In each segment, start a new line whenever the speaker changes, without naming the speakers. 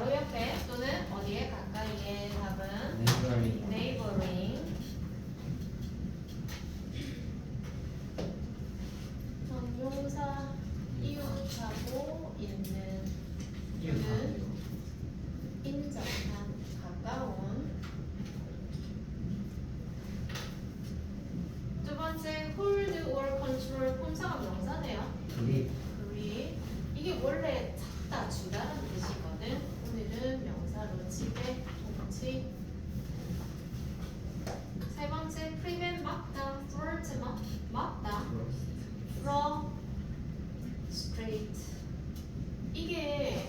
바로 옆에 또는 어디에 가까이에 답은 neighboring. 형용사 이웃하고 있는 또는 인접한 가까운. 두 번째 hold or control 품사가 명사네요. 그리 이게 원래 잡다 주다라는 뜻이거든. 오늘은 명사로 지배 통치. 세 번째 prevent 막다 thwart 막다 frustrate. 이게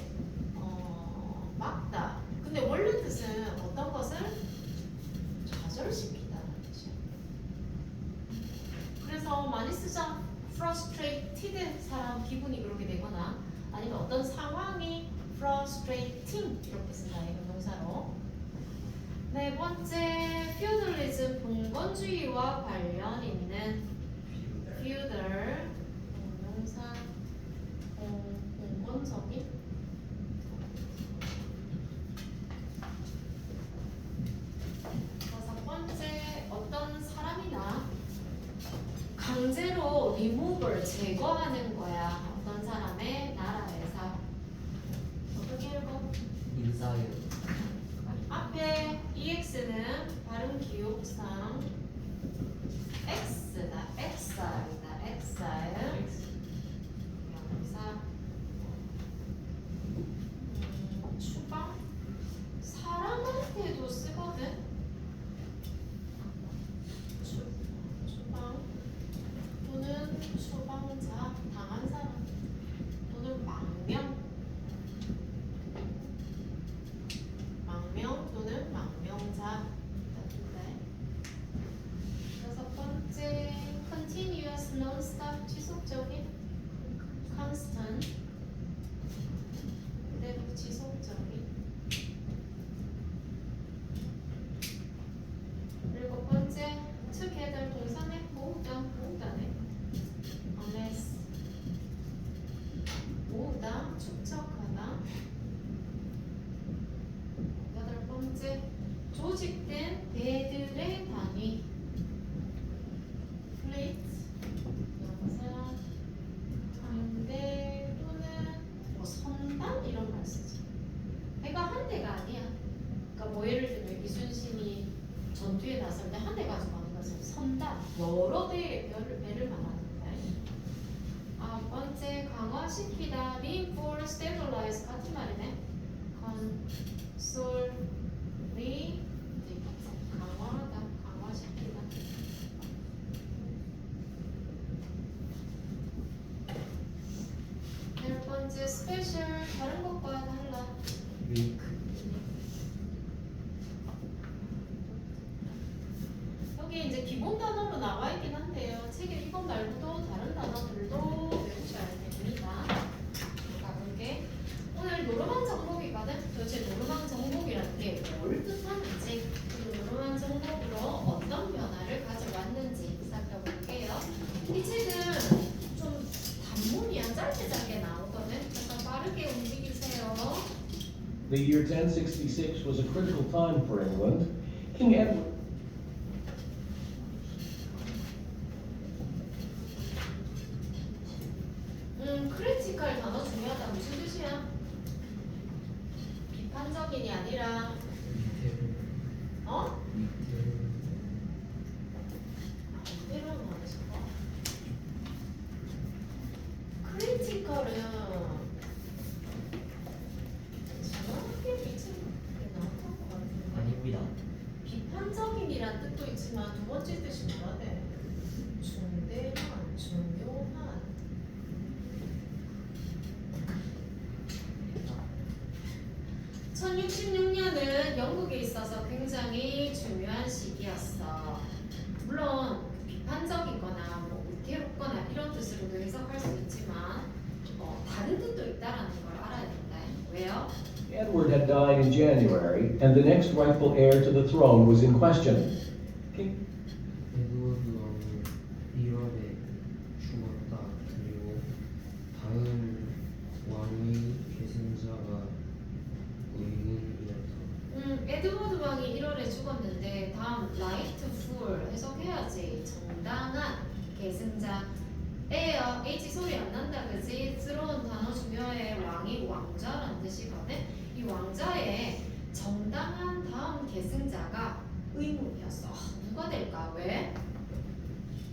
막다. 근데 원래 뜻은 어떤 것을 좌절시키다라는 뜻이야. 그래서 많이 쓰자. frustrated 사람 기분이 그렇게 되거나 아니면 어떤 상황이 frustrating 이렇게 쓴다. 이런 동사로. 네 번째 feudalism 봉건주의와 관련 있는 feudal 동사 봉건적인. 다섯 번째 어떤 사람이나 강제로 removal 제거하는 거야. 어떤 사람의 나라에서. 어떻게 읽어?
인사유.
앞에 EX는 발음 기호상 X다. exil이다. exile. 명사. 추방. 사람한테도 쓰거든. 추방 또는 추방자, 당한 사람 또는 망명 또는 망명자. 여섯 번째 continuous non-stop 지속적인 constant 그대로 지속적인. 일곱 번째 together 동사네 모으다네. unless 모으다 축적하다. 여덟 번째 조직된 대들의 단위 fleet 명사 함대 또는 뭐 선단 이런 말 쓰지. 배가 한 대가 아니야. 그러니까 뭐 예를 들면 이순신이 전투에 나설 때 한 대 가지고 가는 것을 선단 여러 대의 배를 말하는 거야. 아홉 번째 강화시키다 reinforce, stabilize 같은 말이네. consolidate 강화하다, 강화시키다. 열 번째 special 다른 것과 달라.
위크.
여기 이제 기본 단어로 나와 있긴 한데요. 책에 이것 말고도 다른 단어들도 배우셔야 됩니다. 가볼게. 오늘 노르망 정복이거든. 도대체 노르망 정복이라는 게 뭘 뜻하는지, 노르망 정복으로 어떤 변화를 가져왔는지 살펴볼게요. 이 책은 좀 단문이야. 짧게 나오거든. 그래서 빠르게 움직이세요.
The year 1066 was a critical time for England. King Edward
크리티컬 단어 중요하다. 무슨 뜻이야? 비판적인이 아니라 이대로 말해서 크리티컬은 정확하게 비치는 나왔던 것 같은데.
아닙니다.
비판적인이란 뜻도 있지만 두 번째 뜻이 뭐라 돼? 중대한, 중요한. 1066년은 영국에 있어서 굉장히 중요한 시기였어. 물론 비판적이거나 뭐 위태롭거나 이런 뜻으로도 해석할 수 있지만 다른 뜻도 있다라는 걸 알아야 된다. 왜요?
Edward had died in January, and the next rightful heir to the throne was in question. King
에드워드 왕은 1월에 죽었다. 그리고 다음 왕의 계승자가 의논
그지? 정당한 계승자예요. H 소리 안 난다, 그지? 들어온 단어 중요해. 왕이 왕자라는 뜻이거든. 이 왕자의 정당한 다음 계승자가 의문이었어. 누가 될까? 왜?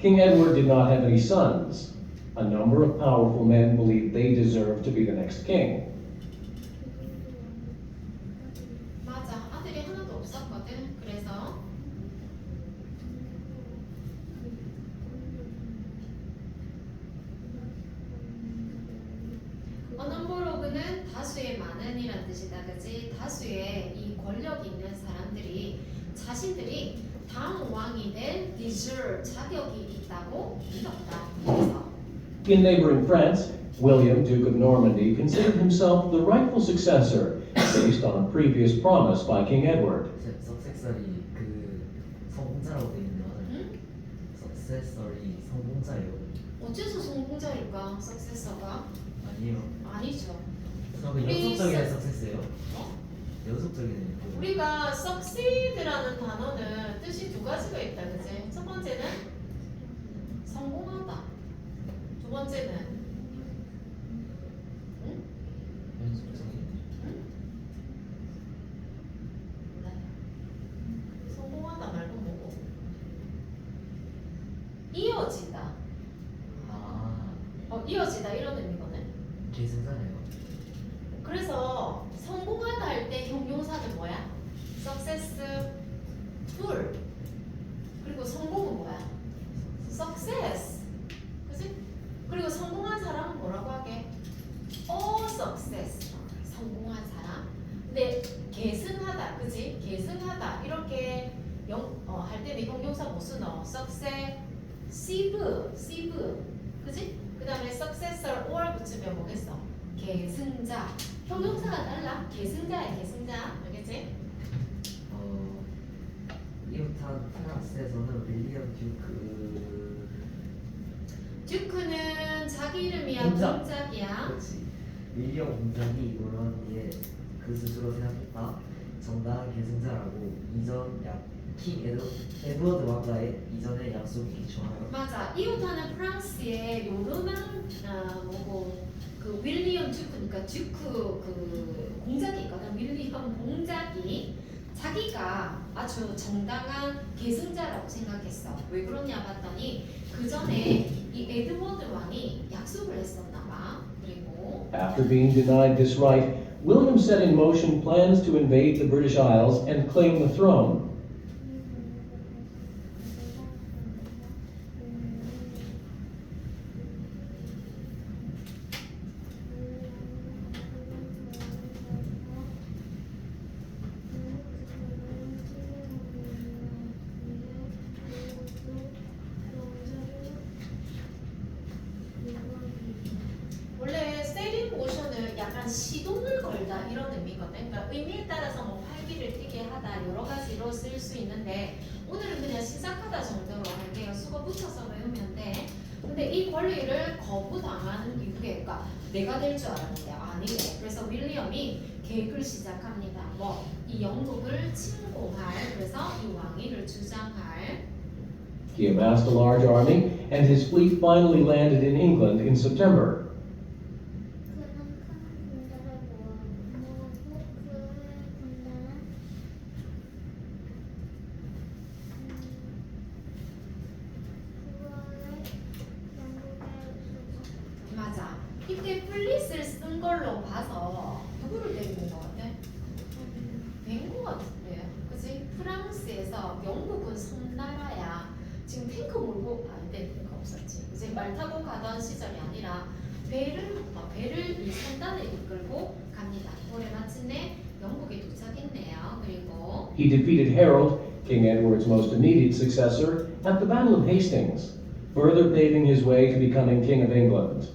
King Edward did not have any sons. A number of powerful men believed they deserved to be the next king.
맞아. 아들이 하나도 없었거든. 그래서 어넘버로그는 다수의 많은이란 뜻이다, 그지? 다수의 이 권력 있는 사람들이 자신들이 다음 왕이 될 deserve 자격이 있다고 믿었다. 그래서
In neighboring France, William, Duke of Normandy, considered himself the rightful successor based on a previous promise by King Edward.
석세설이 그 성공자라고 돼 있는데 맞아요?
응?
석세설이 성공자예요?
어째서 성공자일까? 석세서가
아니에요.
아니죠.
저그
우리
연속적인 석세스예요?
어?
연속적인
우리가 succeed라는 단어는 뜻이 두 가지가 있다, 그지? 첫 번째는 성공하다. 두 번째는 응?
연속적인
응? 몰라요. 성공하다 말고 뭐고? 이어지다.
아
이어지다 이런 의미거든.
계승자네요.
그래서 성공하다 할 때 형용사는 뭐야? successful. 그리고 성공은 뭐야? success. 그치? 그리고 성공한 사람은 뭐라고 하게? success. 성공한 사람. 근데 계승하다, 그치? 계승하다 이렇게 할 때는 형용사 못 쓰노? successive, 그치? 그 다음에 successor or 붙이면 뭐겠어? 계승자. 형용사가 달라. 계승자야, 계승자. 알겠지?
이웃한 프랑스에서는 윌리엄
듀크는 자기 이름이야,
공작.
공작이야.
그렇지. 윌리엄 공작이 노르망디에 그 스스로 생각했다. 정당한 계승자라고 이전 킹 에드워드 왕가의 이전의 약속이 좋아요.
맞아. 이웃하는 프랑스의 노르망 그 윌리엄 듀크니까 듀크 그 공작이 있거든. 윌리엄 공작이 자기가 아주 정당한 계승자라고 생각했어. 왜 그러냐 봤더니 그 전에 이 에드워드 왕이 약속을 했었나 봐. 그리고
After being denied this right, William set in motion plans to invade the British Isles and claim the throne.
원래 세린 모션은 약간 시동을 걸다 이런 의미거든. 그러니까 의미에 따라서 뭐 활기를 띠게 하다 여러 가지로 쓸 수 있는데 오늘은 그냥 시작하다 정도로 할게요. 수거 붙여서 외우면 돼. 근데 이 권리를 거부당하는 이유게, 그러니까 내가 될 줄 알았는데 아니래. 그래서 윌리엄이 계획을 시작합니다. 뭐 이 영국을 침공할, 그래서 이 왕위를 주장할.
He amassed a large army, and his fleet finally landed in England in September.
맞아. 이때 플릿을 쓴 걸로 봐서 누구를 때리는 것 같아? 뱅고 같은데요. 그치? 프랑스에서 영국은 섬나라야. 지금 탱크 몰고 때 탱크 없었지. 이제 말 타고 가던 시절이 아니라 배를 이 선단을 이끌고 갑니다. 올해 마침내 영국에 도착했네요. 그리고
He defeated Harold, King Edward's most immediate successor, at the Battle of Hastings, further paving his way to becoming King of England.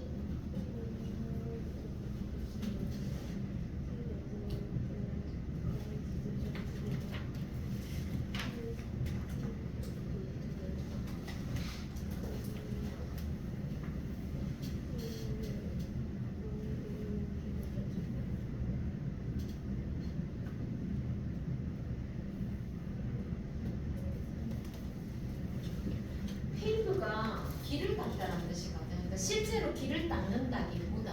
길을 닦다라는 뜻이거든. 그러니까 실제로 길을 닦는다기보다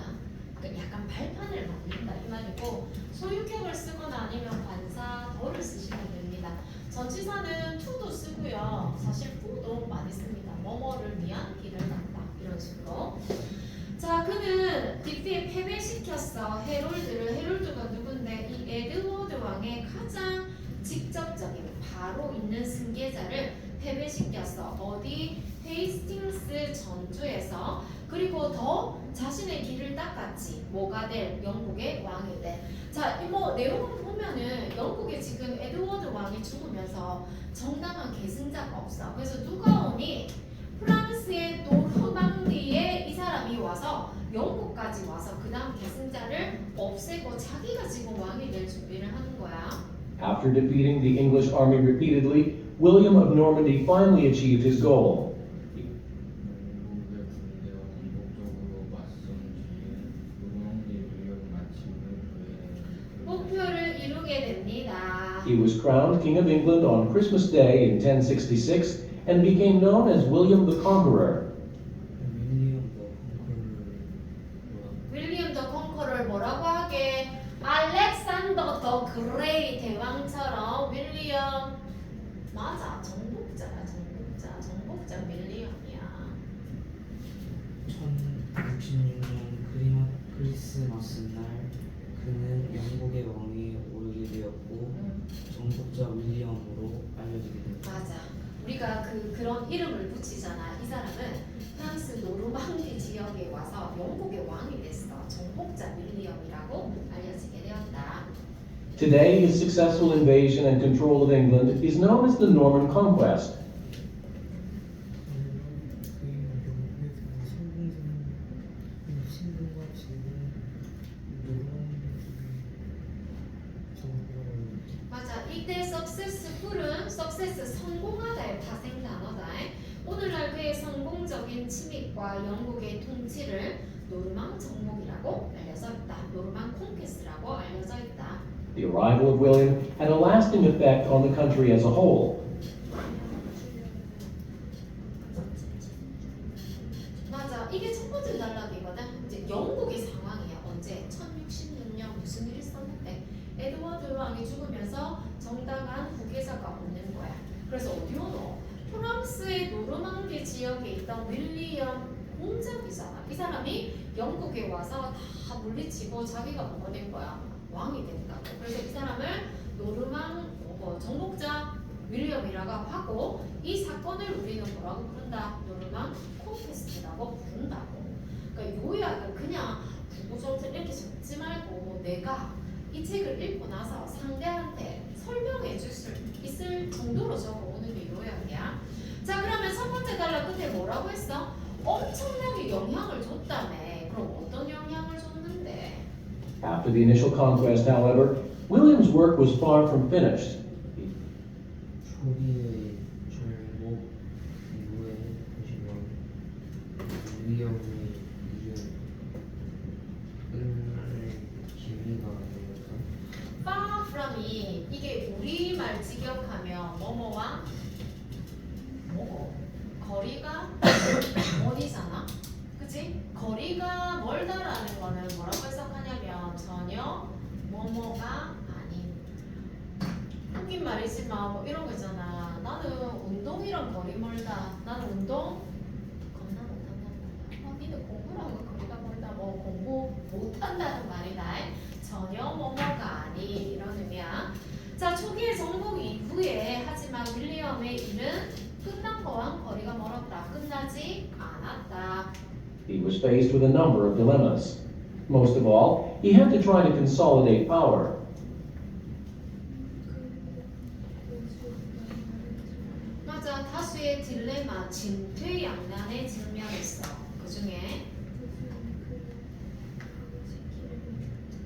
그러니까 약간 발판을 만든다 이 말이고 소유격을 쓰거나 아니면 관사 더를 쓰시면 됩니다. 전치사는 to도 쓰고요. 사실 for도 많이 씁니다. 뭐뭐를 위한 길을 닦다 이런 식으로. 자, 그는 딕트에 패배시켰어. 헤롤드가 누군데 이 에드워드 왕의 가장 직접적인 바로 있는 승계자를 패배시켰어. 어디? 헤이스팅스 전투에서. 그리고 더 자신의 길을 닦았지. 뭐가 될? 영국의 왕이 돼. 자, 뭐 내용을 보면은 영국에 지금 에드워드 왕이 죽으면서 정당한 계승자가 없어. 그래서 누가 오니? 프랑스의 노르망디에 이 사람이 와서 영국까지 와서 그 다음 계승자를 없애고 자기가 지금 왕이 될 준비를 하는 거야.
After defeating the English army repeatedly, William of Normandy finally achieved his goal.
영국의 군대와 공격적으로 맞선 뒤에 노르망디 무력 마침을
목표를 이루게 됩니다.
He was crowned King of England on Christmas Day in 1066 and became known as William the Conqueror.
윌리엄 더 컨커러를 뭐라고 하게? 알렉산더 더 그레이 대왕처럼 윌리엄 맞아 정복자야 정복자 윌리엄이야.
1066년 크리스마스 날 그는 영국의 왕위에 오르게 되었고 정복자 윌리엄으로 알려지게 되었다.
맞아. 우리가 그런 이름을 붙이잖아. 이 사람은 프랑스 노르망디 지역에 와서 영국의 왕이 됐어. 정복자 윌리엄이라고 알려지게 되었다.
Today, his successful invasion and control of England is known as the Norman Conquest.
맞아. 이때 successful은 success 성공하다의 파생 단어다. 오늘날 그의 성공적인 침입과 영국의 통치를 노르망 정복이라고 알려져 있다. 노르망 콘퀘스트라고 알려져 있다.
The arrival of William had a lasting effect on the country as a whole.
맞아. 이게 첫 번째 단락이거든. 이제 영국의 상황이야. 언제? 1066년 무슨 일이 있었는데 에드워드 왕이 죽으면서 정당한 후계자가 없는 거야. 그래서 어디 오노? 프랑스의 노르망디 지역에 있던 윌리엄 공작이잖아. 이 사람이 영국에 와서 다 물리치고 자기가 뭐가 된 거야? 왕이 된다고. 그래서 이 사람을 노르망 정복자 윌리엄이라고 하고 이 사건을 우리는 뭐라고 부른다? 노르망 콘퀘스트라고 부른다고. 그러니까 요약을 그냥 구구절절 이렇게 적지 말고 내가 이 책을 읽고 나서 상대한테 설명해 줄 수 있을 정도로 적어오는 게 요약이야. 자, 그러면 첫 번째 단락 끝에 뭐라고 했어? 엄청나게 영향을 줬다며. 그럼 어떤 영향을 줬는데?
After the initial conquest, however, William's work was far from finished.
초기의 정복 이후에 보시면 윌리엄의 이은 기회가 되어서
far from이 이게 우리말 직역하면 뭐뭐와 뭐고 거리가 어디잖아, 그치? 거리가 멀다라는 거는 뭐라고 해석하냐면 전혀 뭐뭐가 아닌. 웃긴 말이지만 뭐 이런 거 있잖아. 나는 운동이랑 거리 멀다. 나는 운동 겁나 못한단 말이야. 니는 공부랑 거리가 멀다. 뭐 공부 못한다는 말이다. 전혀 뭐뭐가 아닌 이런 의미야. 자, 초기의 정복 이후에 하지만 윌리엄의 일은 끝난 거와 거리가 멀었다. 끝나지 않았다.
He was faced with a number of dilemmas. Most of all, he had to try to consolidate power.
맞아. 다수의 딜레마, 진퇴양난에 직면했어. 그 중에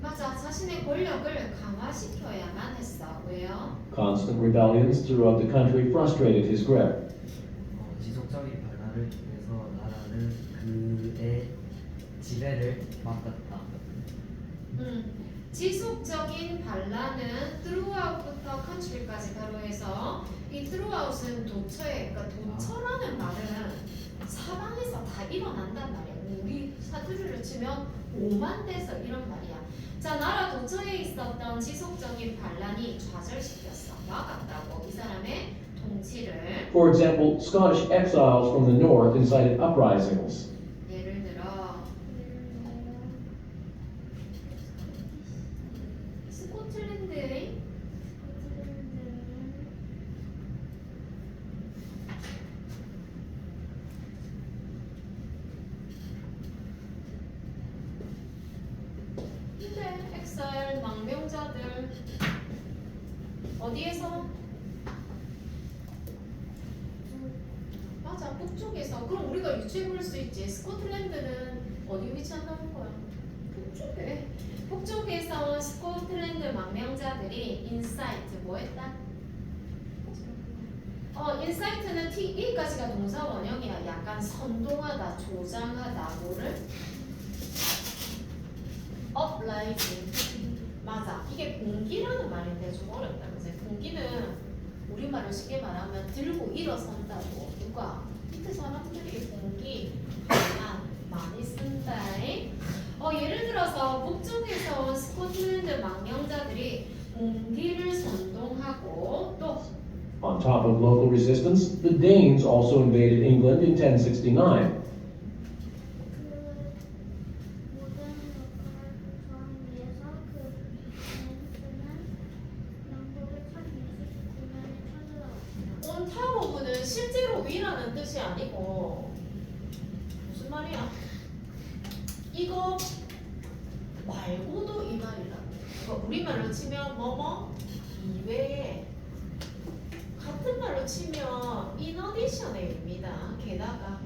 맞아. 자신의 권력을 강화시켜야만 했어. 왜요?
Constant rebellions throughout the country frustrated his grip.
지속적인 변화를 통해서 나라는 그의 지배를 막았다.
지속적인 반란은 throughout부터 country까지 바로 해서 이 throughout은 도처에, 그러니까 도처라는 말은 사방에서 다 일어난단 말이야. 우리 사투리로 치면 오만돼서 이런 말이야. 자, 나라 도처에 있었던 지속적인 반란이 좌절시켰어. 막았다고 이 사람의 통치를.
For example, Scottish exiles from the north incited uprisings.
예를 들어 스코틀랜드의 근데 엑사일 망명자들 어디에서? 맞아, 북쪽에서. 그럼 우리가 유추해 볼 수 있지. 스코틀랜드는 어디 위치한다는 거야? 북쪽에. 북쪽에서 스코틀랜드 망명자들이 인사이트 뭐 했다? 인사이트는 T까지가 동사 원형이야. 약간 선동하다, 조장하다, 뭐를? uprising. 맞아. 이게 봉기라는 말인데 좀 어렵다. 그치? 봉기는 우리말로 쉽게 말하면 들고 일어선다고. 누가? 밑에 사람들이 봉기 많이 쓴다. 예를 들어서 북쪽에서 온 스코틀랜드 망명자들이 봉기를 선동하고 또
On top of local resistance, the Danes also invaded England in 1069.
on top of는 실제로 위라는 뜻이 아니고 무슨 말이야? 이거 말고도 이 말이라. 우리말로 치면 뭐뭐 이외에 같은 말로 치면 in addition의 의미다. 게다가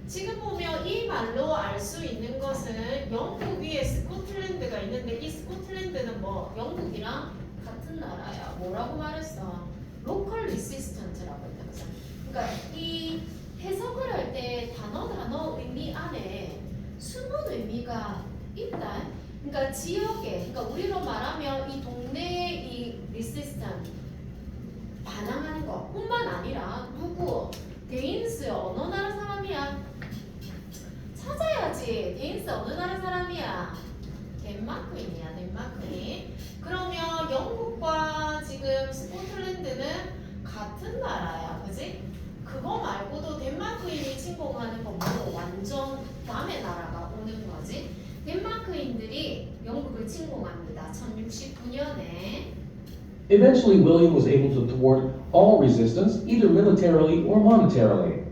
지금 보면 이 말로 알 수 있는 것은 영국 위에 스코틀랜드가 있는데 이 스코틀랜드는 뭐 영국이랑 같은 나라야. 뭐라고 말했어? 로컬 리시스턴트라고 했다. 그죠? 그러니까 이 해석을 할 때 단어 의미 안에 숨은 의미가 있다. 그러니까 지역에, 그러니까 우리로 말하면 이 동네의 이 리시스턴트 반항하는 것뿐만 아니라 누구? 데인스 어느 나라 사람이야? 찾아야지. 데인스 어느 나라 사람이야? 덴마크인이야. 덴마크인. 그러면 영국과 지금 스코틀랜드는 같은 나라야. 그지? 그거 말고도 덴마크인이 침공하는 건 뭐 완전 남의 나라가 오는 거지. 덴마크인들이 영국을 침공합니다. 1069년에.
Eventually, William was able to thwart all resistance, either militarily or monetarily.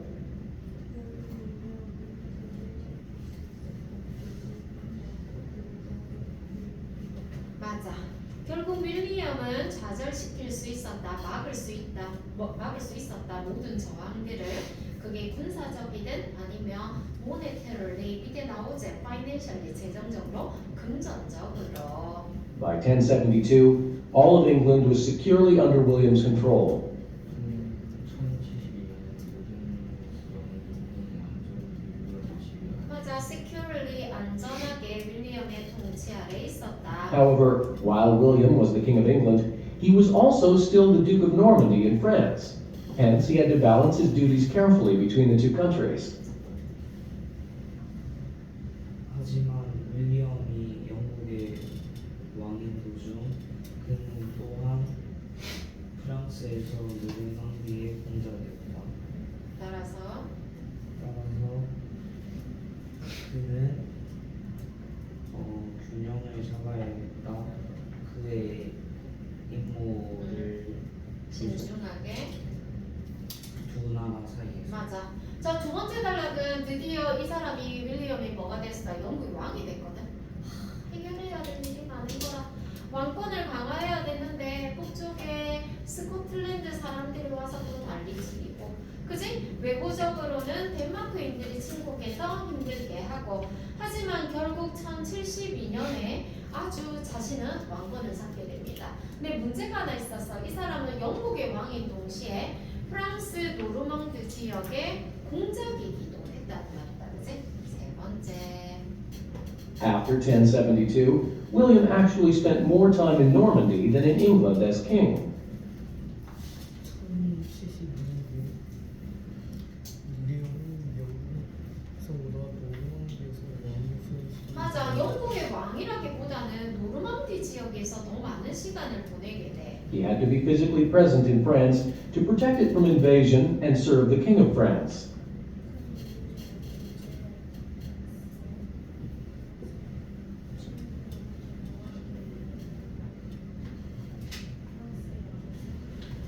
맞아. 결국 윌리엄은 좌절시킬 수 있었다, 막을 수 있었다 모든 저항들을. 그게 군사적이든 아니면 모네터리 밑에 나오지, 파이낸셜리 재정적으로, 금전적으로.
By 1072, all of England was securely under William's control.
1072년
맞아, securely 안전하게 윌리엄의 통치 아래 있었다.
However, while William was the King of England, he was also still the Duke of Normandy in France. Hence, he had to balance his duties carefully between the two countries.
하지만 윌리엄이 영국의 왕인 도중 그는 또한 프랑스에서 노르망디의 공작이었다.
따라서
그는 균형을 잡아야겠다. 그의 임무를
신중하게.
두 나라 사이에서.
맞아. 자, 두 번째 단락은 드디어 이 사람이 윌리엄이 뭐가 됐어? 영국의 왕이 됐거든. 해결해야 될 일이 많은 거라. 왕권을 강화해야 되는데 북쪽에 스코틀랜드 사람들이 와서 또 난리치고, 그지? 외부적으로는 덴마크인들이 침공해서 힘들게 하고, 하지만 결국 1072년에 아주 자신은 왕권을 잡게 됩니다. 근데 문제가 하나 있었어. 이 사람은 영국의 왕인 동시에 프랑스 노르망드 지역에 공작이기도 했다는 말이다. 그치? 세 번째.
After 1072, William actually spent more time in Normandy than in England as king.
1072년 윌리엄은
여기서 더 많은 시간을 보내게 돼.
He had to be physically present in France to protect it from invasion and serve the King of France.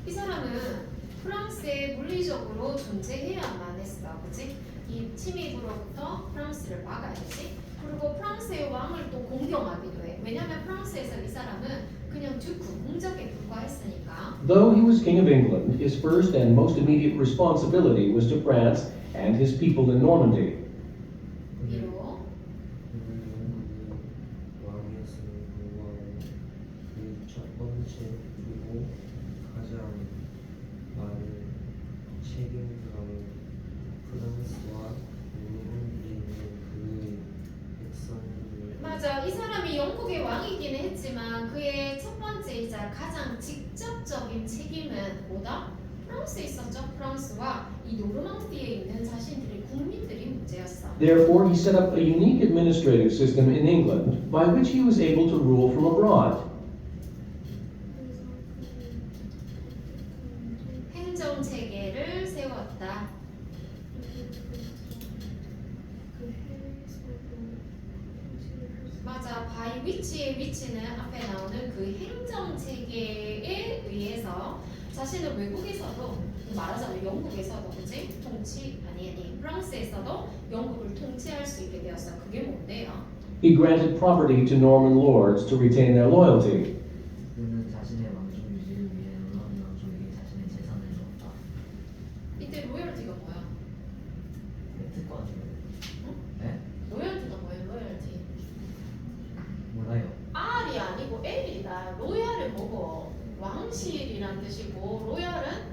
이 사람은 프랑스에 물리적으로 존재해야만 했어, 그치? 이 침입으로부터 프랑스를 막아야지. 그리고 프랑스의 왕을 또 공경하기도 해. 왜냐면 프랑스에서 이 사람은 그냥 듀크, 공적에 불과했으니까.
Though he was King of England, his first and most immediate responsibility was to France and his people in Normandy.
비록
그는 왕이었음을 불구하고 그 첫 번째 그리고 가장 많은 책임감을 프랑스와 노르망디에 있는 그의 백성들을
맞아. 이 사람이 영국의 왕이기는 했지만 그의 첫 번째이자 가장 직접적인 책임은 뭐다? 프랑스에 있었죠. 프랑스와 이 노르망디에 있는 자신들의 국민들이 문제였어.
Therefore, he set up a unique administrative system in England by which he was able to rule from abroad.
행정 체계를 세웠다. 맞아. 바이 위치의 위치는 앞에 나오는 그 행정 체계에 의해서 자신은 외국에서도 말하자면 영국에서도 그치? 아니 프랑스에서도 영국을 통치할 수 있게 되었어. 그게 뭔데요?
He granted property to Norman lords to retain their loyalty.
그는 자신의 왕조 유지를 위해 노르망디 왕족에게 자신의 재산을 줬다.
이때 로열티가 뭐야?
특권이요.
어?
네?
로열티가 뭐예요? 로열티.
몰라요.
R이 아니고 L이다. 로얄은 뭐고? 왕실이란 뜻이고 로얄은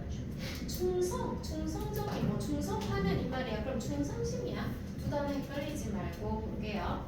충성적인 뭐 충성하는 이 말이야. 그럼 충성심이야. 두 단어 헷갈리지 말고 볼게요.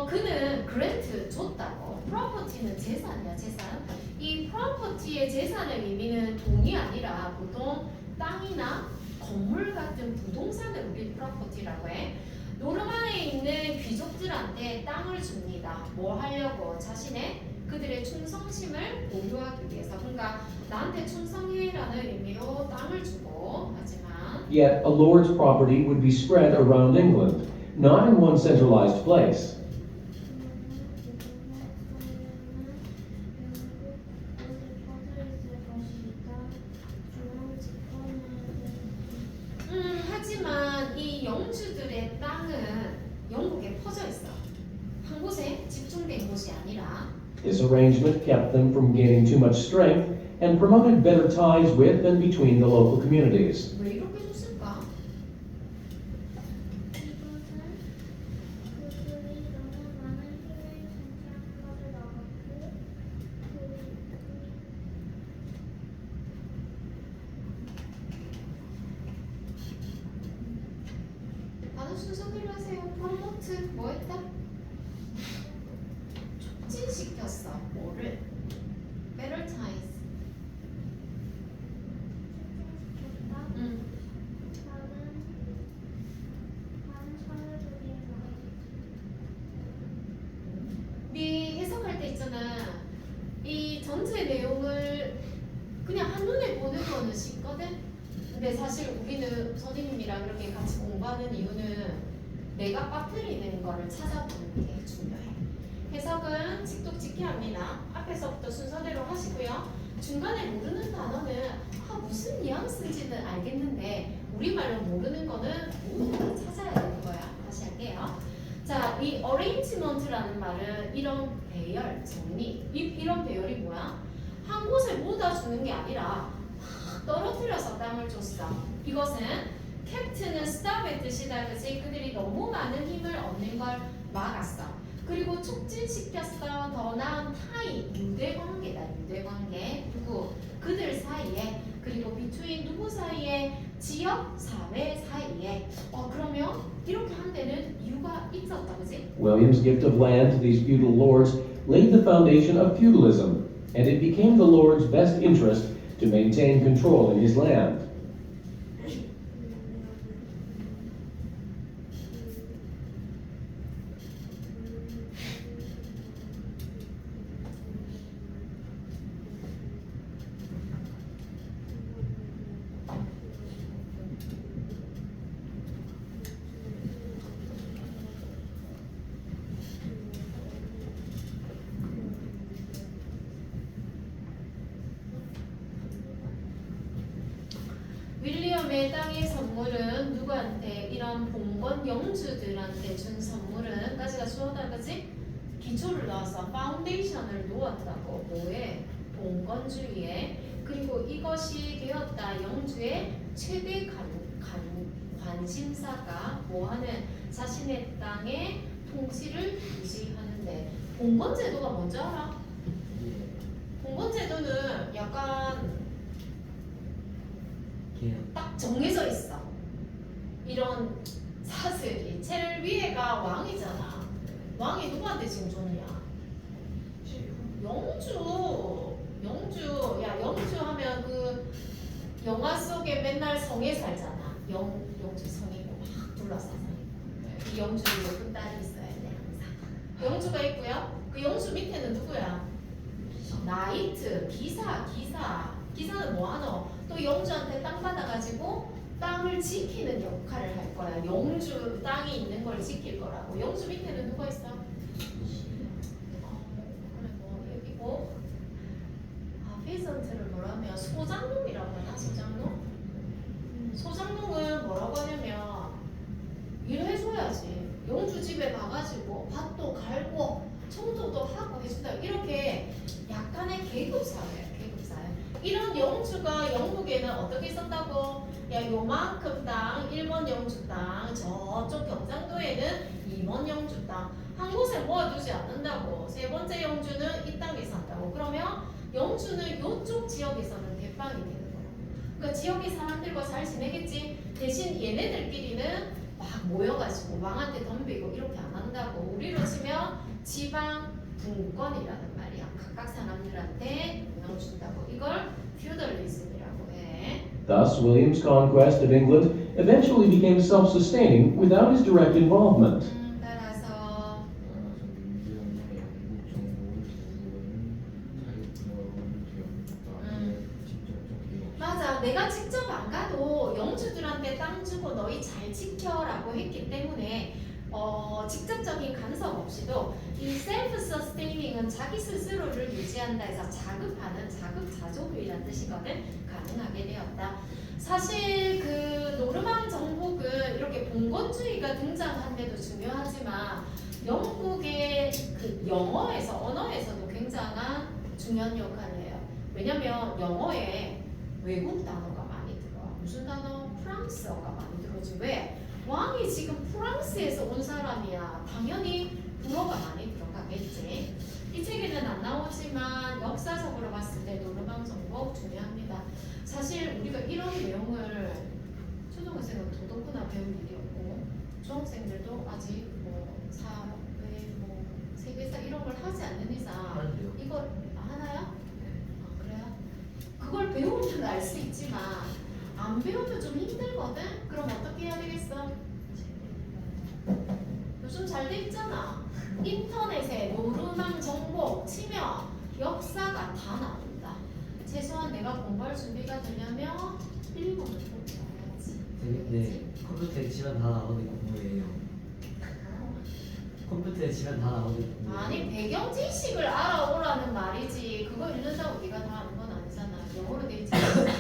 그는 그랜트 줬다고. 프로퍼티는 재산이야, 재산. 이 프로퍼티의 재산을 의미는 돈이 아니라 보통 땅이나 건물 같은 부동산을 우리 프로퍼티라고 해. 노르망에 있는 귀족들한테 땅을 줍니다. 뭐 하려고? 자신의 그들의 충성심을 보유하기 위해서. 그러니까 나한테 충성해라는 의미로 땅을 주고 하지만
Yet, a lord's property would be spread around England, not in one centralized place.
하지만 이 영주들의 땅은 영국에 퍼져 있어. 한 곳에 집중된 곳이 아니라.
This arrangement kept them from gaining too much strength and promoted better ties with and between the local communities.
왜 이렇게 줬을까? 단어 순서대로 하세요. promote 뭐 했다? 촉진시켰어. 뭐를? better ties. 우리 해석할 때 있잖아. 이 전체 내용을 그냥 한눈에 보는 거는 쉽거든. 근데 사실 우리는 선생님이랑 이렇게 같이 공부하는 이유는 내가 빠뜨리는 거를 찾아보는 게 중요해. 해석은 직독직해 합니다. 앞에서부터 순서대로 하시고요. 중간에 모르는 단어는 무슨 뉘앙스인지는 알겠는데 우리말로 모르는 거는 모두 다 찾아야 되는 거야. 다시 할게요. 자, 이 arrangement라는 말은 이런 배열, 정리. 이런 배열이 뭐야? 한 곳에 모다 주는 게 아니라 떨어뜨려서 땅을 줬어. 이것은 캡트는 stop의 뜻이다. 그치? 그들이 너무 많은 힘을 얻는 걸 막았어. 그리고 촉진시켰어. 더 나은 타이, 유대관계다. 유대관계. 누구? 그들 사이에. 그리고 between 누구 사이에? 지역, 사회 사이에. 그러면 이렇게 한 데는 이유가 있었다. 그치?
William's gift of land to these feudal lords laid the foundation of feudalism, and it became the lord's best interest to maintain control in his land.
윌리엄의 땅의 선물은 누구한테? 이런 봉건 영주들한테 준 선물은 까지가 수호다 그지? 기초를 넣어서 파운데이션을 놓았다고. 뭐에? 봉건주의에. 그리고 이것이 되었다. 영주의 최대 관심사가 뭐하는? 자신의 땅의 통치를 유지하는데. 봉건제도가 뭔지 알아? 봉건제도는 약간
그냥
딱 정해져 있어. 이런 사슬이. 제일 위에가 왕이잖아. 왕이 누구한테 지금 줬냐? 영주. 야, 영주 하면 그 영화 속에 맨날 성에 살잖아. 영주 성이고 막 둘러싸서 이 영주는 예쁜 딸이 있어야 돼 항상. 영주가 있고요. 그 영주 밑에는 누구야? 나이트, 기사는 뭐하노? 또 영주한테 땅 받아가지고 땅을 지키는 역할을 할 거야. 영주 땅이 있는 걸 지킬 거라고. 영주 밑에는 누가 있어? 그래 뭐 여기고. 페이선트를 뭐라면 소장농이라고 하나? 소장농은 뭐라고 하냐면 일해줘야지. 영주 집에 가가지고 밭도 갈고 청소도 하고 해준다. 이렇게 약간의 계급사회야. 이런 영주가 영국에는 어떻게 있었다고? 야, 요만큼 땅 1번 영주 땅, 저쪽 경상도에는 2번 영주 땅. 한 곳에 모아두지 않는다고. 세 번째 영주는 이 땅에 산다고. 그러면 영주는 이쪽 지역에서는 대빵이 되는 거야. 그러니까 지역의 사람들과 잘 지내겠지. 대신 얘네들끼리는 막 모여가지고 왕한테 덤비고 이렇게 안 한다고. 우리로 치면 지방 분권이라는 말이야. 각각 사람들한테 영향을 준다고. 이걸 feudalism이라고 해.
Thus, William's conquest of England eventually became self-sustaining without his direct involvement.
따라서
윌리엄의 영국 정복을 두고는
맞아. 내가 직접 안 가도 영주들한테 땅 주고 너희 잘 지켜라고 했기 때문에 직접적인 간섭 없이도 이 self-sustaining은 자기 스스로를 유지한다 해서 자급하는 자급자족이라는 뜻이거든. 가능하게 되었다. 사실 그 노르망 정복은 이렇게 봉건주의가 등장한 데도 중요하지만 영국의 그 영어에서 언어에서도 굉장한 중요한 역할을 해요. 왜냐면 영어에 외국 단어가 많이 들어와. 무슨 단어? 프랑스어가 많이 들어오지. 왜? 왕이 지금 프랑스에서 온 사람이야. 당연히 불어가 많이 들어가겠지. 이 책에는 안 나오지만 역사적으로 봤을 때 노르망 정복 중요합니다. 사실 우리가 이런 내용을 초등학생은 더더구나 배울 일이 없고 중학생들도 아직 뭐 사회, 뭐 세계사 이런 걸 하지 않는 이상
하는데요.
이걸 하나요? 그래요? 그걸 배우면 알 수 있지만 안 배우면 좀 힘들거든? 그럼 어떻게 해야 되겠어? 요즘 잘 돼 있잖아. 인터넷에 노르망 정복 치면 역사가 다 나온다. 최소한 내가 공부할 준비가 되려면 1번을 꼭 배워야지.
네, 컴퓨터에 치면 다 나오는 공부예요. 컴퓨터에 치면 다 나오는 공부예요.
아니 배경 지식을 알아오라는 말이지. 그거 읽는다고 네가 다 아는 건 아니잖아. 영어로 돼 있지 않잖아.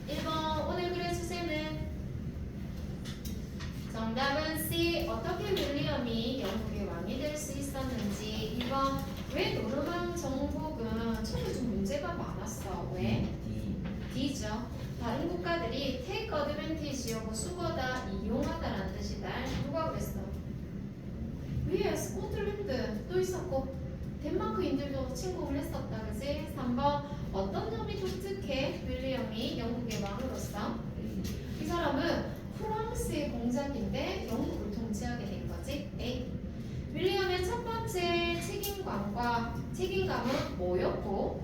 1번 오늘 그래 주제는 정답은 C. 어떻게 윌리엄이 영국의 왕이 될 수 있었는지. 2번 왜 노르망 정복은 처음에 좀 문제가 많았어. 왜? D죠. 다른 국가들이 take advantage하고 수거다, 이용하다라는 뜻이다. 누가 그랬어? 위에 스코틀랜드 또 있었고 덴마크인들도 침공을 했었다. 그지? 3번 어떤 점이 독특해? 윌리엄이 영국의 왕으로서 이 사람은 프랑스의 공작인데 영국을 통치하게 된 거지. A. 윌리엄의 첫 번째 책임감은 뭐였고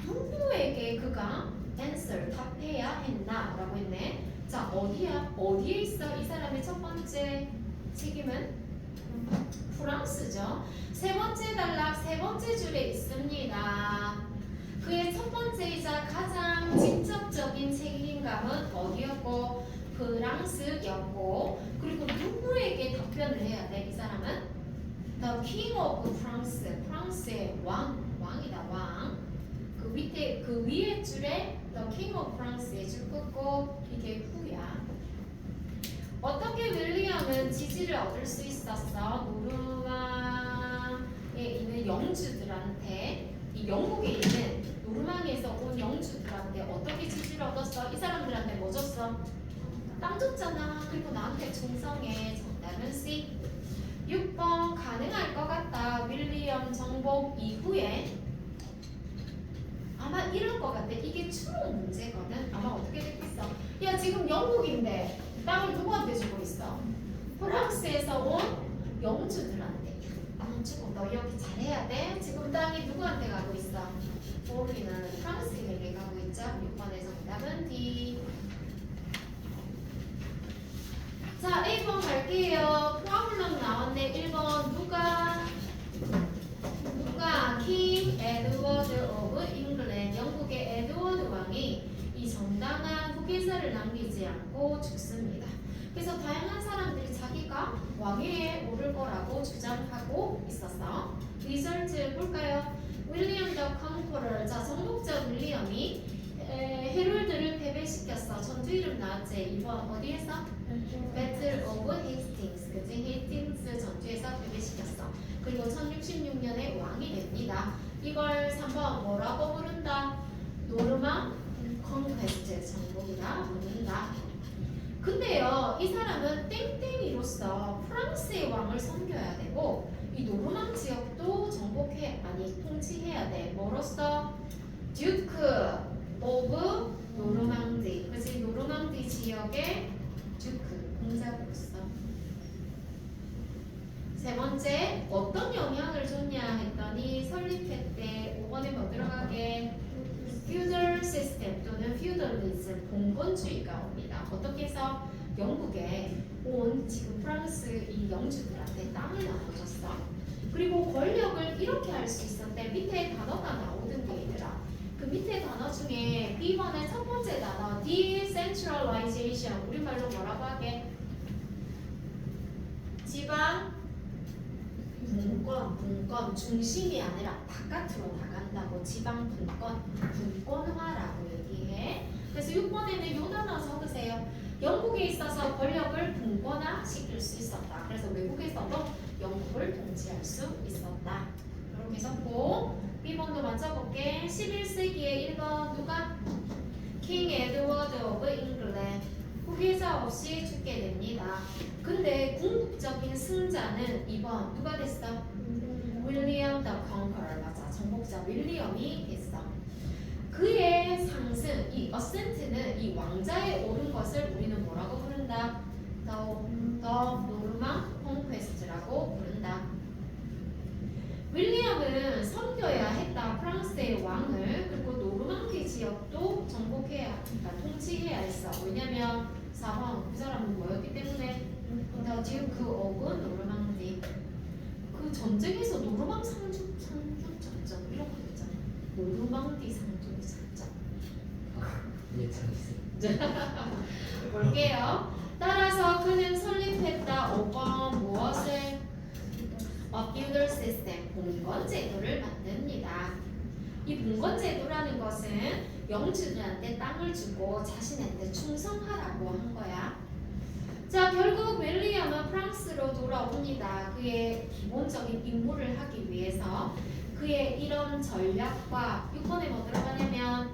누구에게 그가 answer 답해야 했나? 라고 했네. 자, 어디에 있어? 이 사람의 첫 번째 책임은 프랑스죠. 세 번째 단락 세 번째 줄에 있습니다. 그의 첫 번째이자 가장 직접적인 책임감은 어디였고 프랑스였고, 그리고 누구에게 답변을 해야 돼? 이 사람은 The King of France, 프랑스의 왕이다. 왕. 그 밑에 그 위에 줄에 The King of France의 줄 긋고 어떻게 윌리엄은 지지를 얻을 수 있었어? 노르망에 있는 영주들한테, 이 영국에 있는 노르망에서 온 영주들한테 어떻게 지지를 얻었어? 이 사람들한테 뭐 줬어? 땅 줬잖아. 그리고 나한테 충성해. 정답은 C. 6번 가능할 것 같다. 윌리엄 정복 이후에 아마 이럴 것 같아. 이게 추론 문제거든. 아마 어떻게 됐겠어? 야 지금 영국인데 땅을 누구한테 주고 있어? 프랑스에서 온 영주들한테 땅 주고 너 여기 잘해야 돼. 지금 땅이 누구한테 가고 있어? 우리는 프랑스인에게 가고 있죠. 6번의 정답은 D. 자, 1번 갈게요. 프로블럼 나왔네. 1번 누가 킹 에드워드 오브 잉글랜드 영국의 에드워드 왕이 이 정당한 후계자를 남기지 않고 죽습니다. 그래서 다양한 사람들이 자기가 왕위에 오를 거라고 주장하고 있었어. 리설트 볼까요? 윌리엄 더 컨커러. 자, 정복자 윌리엄이 헤롤드를 패배시켰어. 전투 이름 나왔지? 2번 어디에서? 배틀 오브 헤이스팅스. 그치? 헤이스팅스 전투에서 패배시켰어. 그리고 1066년에 왕이 됩니다. 이걸 3번 뭐라고 부른다? 노르망 컨퀘스트 정복이라 부른다. 근데요, 이 사람은 땡땡이로서 프랑스의 왕을 섬겨야 되고 이 노르망 지역도 통치해야 돼. 뭐로써? 듀크 오브 노르망디. 그치? 노르망디 지역의 듀크 공작으로서. 세 번째, 어떤 영향을 줬냐 했더니 설립했대. 5번에 뭐 들어가게? feudal system 또는 feudalism, 봉건주의가 옵니다. 어떻게 해서 영국에 온 지금 프랑스 이 영주들한테 땅을 나눠줬어. 그리고 권력을 이렇게 할 수 있었대. 밑에 단어가 나오던데 얘들아. 그 밑에 단어 중에 B번의 첫 번째 단어 decentralization, 우리말로 뭐라고 하게? 지방 분권, 중심이 아니라 바깥으로 나간다고. 지방 분권화라고 얘기해. 그래서 6번에는 이 단어 적으세요. 영국에 있어서 권력을 분권화 시킬 수 있었다. 그래서 외국에서도 영국을 통치할 수 있었다. 이렇게 적고 B번도 맞춰볼게. 11세기에 1번 누가? 킹 에드워드 오브 잉글랜드. 후계자 없이 죽게 됩니다. 근데 궁극적인 승자는 2번 누가 됐어? 윌리엄 더 컨커러. 맞아. 정복자 윌리엄이 됐어. 그의 상승, 이 어센트는 이 왕자에 오른 것을 우리는 뭐라고 부른다? 더 노르망 콘퀘스트라고 부른다. 윌리엄은 섬겨야 했다. 프랑스의 왕을. 그리고 노르망디 지역도 정복해야, 그러니까 통치해야 했어. 왜냐면 4번 그 사람은 뭐였기 때문에 더 듀크 오브 노르망디. 그 전쟁에서 노르망 상륙 작전 이런 거 있잖아. 노르망디 상륙 작전.
예, 잘했어요.
볼게요. 따라서 그는 설립했다. 5번 무엇을? feudal system, 봉건 제도를 만듭니다. 이 봉건 제도라는 것은 영주들한테 땅을 주고 자신한테 충성하라고 한 거야. 자, 결국 윌리엄은 프랑스로 돌아옵니다. 그의 기본적인 임무를 하기 위해서 그의 이런 전략과 6번에 뭐 들어가냐면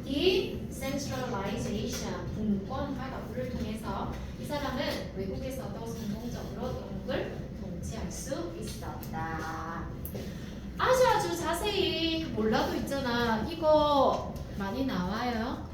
decentralization, 분권화를 통해서 이 사람은 외국에서도 성공적으로 영국을 통치할 수 있었다. 아주 자세히 몰라도 있잖아. 이거 많이 나와요.